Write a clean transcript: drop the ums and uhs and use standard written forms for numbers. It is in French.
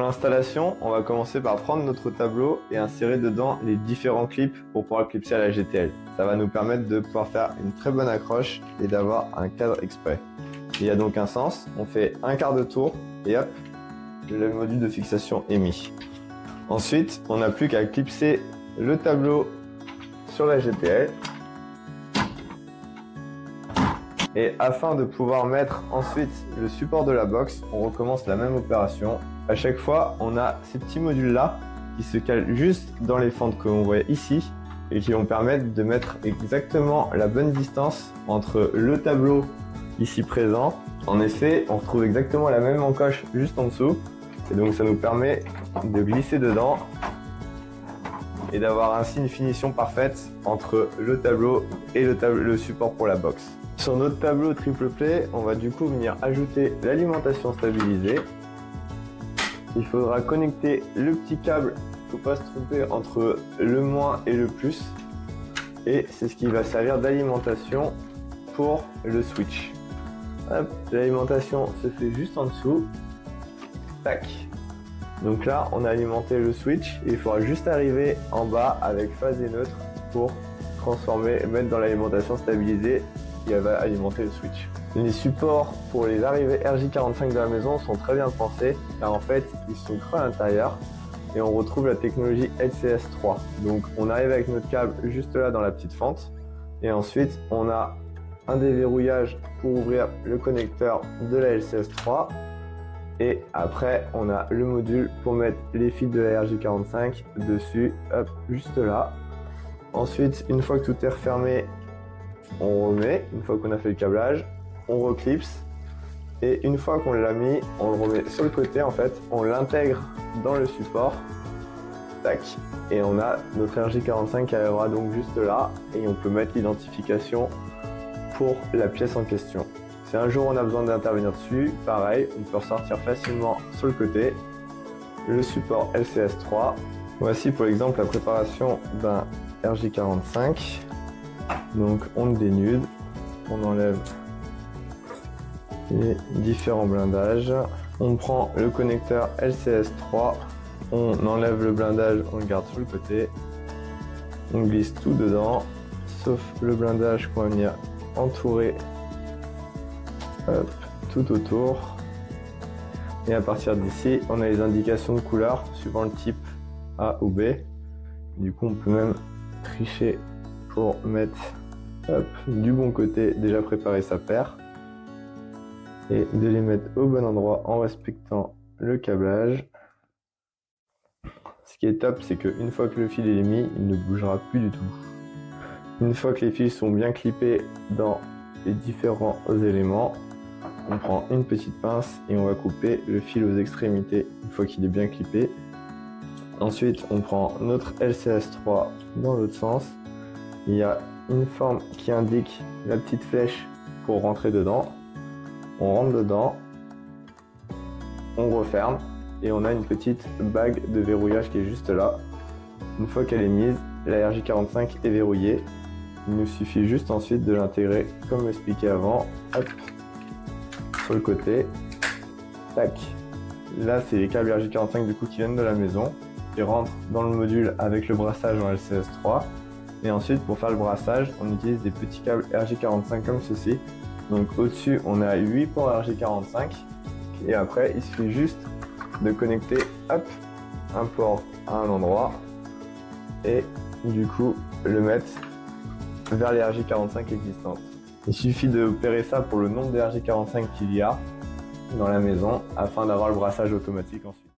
l'installation, on va commencer par prendre notre tableau et insérer dedans les différents clips pour pouvoir le clipser à la GTL. Ça va nous permettre de pouvoir faire une très bonne accroche et d'avoir un cadre exprès. Il y a donc un sens, on fait un quart de tour et hop, le module de fixation est mis. Ensuite, on n'a plus qu'à clipser le tableau sur la GTL. Et afin de pouvoir mettre ensuite le support de la box, on recommence la même opération. À chaque fois, on a ces petits modules là qui se calent juste dans les fentes que l'on voit ici et qui vont permettre de mettre exactement la bonne distance entre le tableau ici présent. En effet, on retrouve exactement la même encoche juste en dessous et donc ça nous permet de glisser dedans et d'avoir ainsi une finition parfaite entre le tableau et le support pour la box. Sur notre tableau triple play, on va du coup venir ajouter l'alimentation stabilisée. Il faudra connecter le petit câble, il ne faut pas se tromper entre le moins et le plus. Et c'est ce qui va servir d'alimentation pour le switch. L'alimentation se fait juste en dessous. Tac. Donc là, on a alimenté le switch et il faudra juste arriver en bas avec phase et neutre pour transformer, mettre dans l'alimentation stabilisée qui va alimenter le switch. Les supports pour les arrivées RJ45 de la maison sont très bien pensés car en fait ils sont creux à l'intérieur et on retrouve la technologie LCS3. Donc on arrive avec notre câble juste là dans la petite fente et ensuite on a un déverrouillage pour ouvrir le connecteur de la LCS3 et après on a le module pour mettre les fils de la RJ45 dessus, hop, juste là. Ensuite, une fois que tout est refermé, on remet, une fois qu'on a fait le câblage, on reclipse et une fois qu'on l'a mis, on le remet sur le côté en fait, on l'intègre dans le support, tac, et on a notre RJ45 qui arrivera donc juste là et on peut mettre l'identification pour la pièce en question. Si un jour on a besoin d'intervenir dessus, pareil, on peut ressortir facilement sur le côté le support LCS3. Voici pour l'exemple la préparation d'un RJ45. Donc on le dénude, on enlève les différents blindages, on prend le connecteur LCS3, on enlève le blindage, on le garde sur le côté, on glisse tout dedans, sauf le blindage qu'on va venir entourer hop, tout autour. Et à partir d'ici, on a les indications de couleur suivant le type A ou B. Du coup, on peut même tricher pour mettre du bon côté, déjà préparer sa paire et de les mettre au bon endroit en respectant le câblage. Ce qui est top, c'est qu'une fois que le fil est mis, il ne bougera plus du tout. Une fois que les fils sont bien clippés dans les différents éléments, on prend une petite pince et on va couper le fil aux extrémités une fois qu'il est bien clippé. Ensuite, on prend notre LCS3 dans l'autre sens. Il y a une forme qui indique la petite flèche pour rentrer dedans. On rentre dedans, on referme et on a une petite bague de verrouillage qui est juste là. Une fois qu'elle est mise, la RJ45 est verrouillée. Il nous suffit juste ensuite de l'intégrer comme expliqué avant, hop, sur le côté, tac. Là c'est les câbles RJ45 du coup qui viennent de la maison, qui rentrent dans le module avec le brassage en LCS3. Et ensuite, pour faire le brassage, on utilise des petits câbles RJ45 comme ceci. Donc au-dessus, on a 8 ports RJ45. Et après, il suffit juste de connecter hop, un port à un endroit. Et du coup, le mettre vers les RJ45 existantes. Il suffit d'opérer ça pour le nombre de RJ45 qu'il y a dans la maison afin d'avoir le brassage automatique ensuite.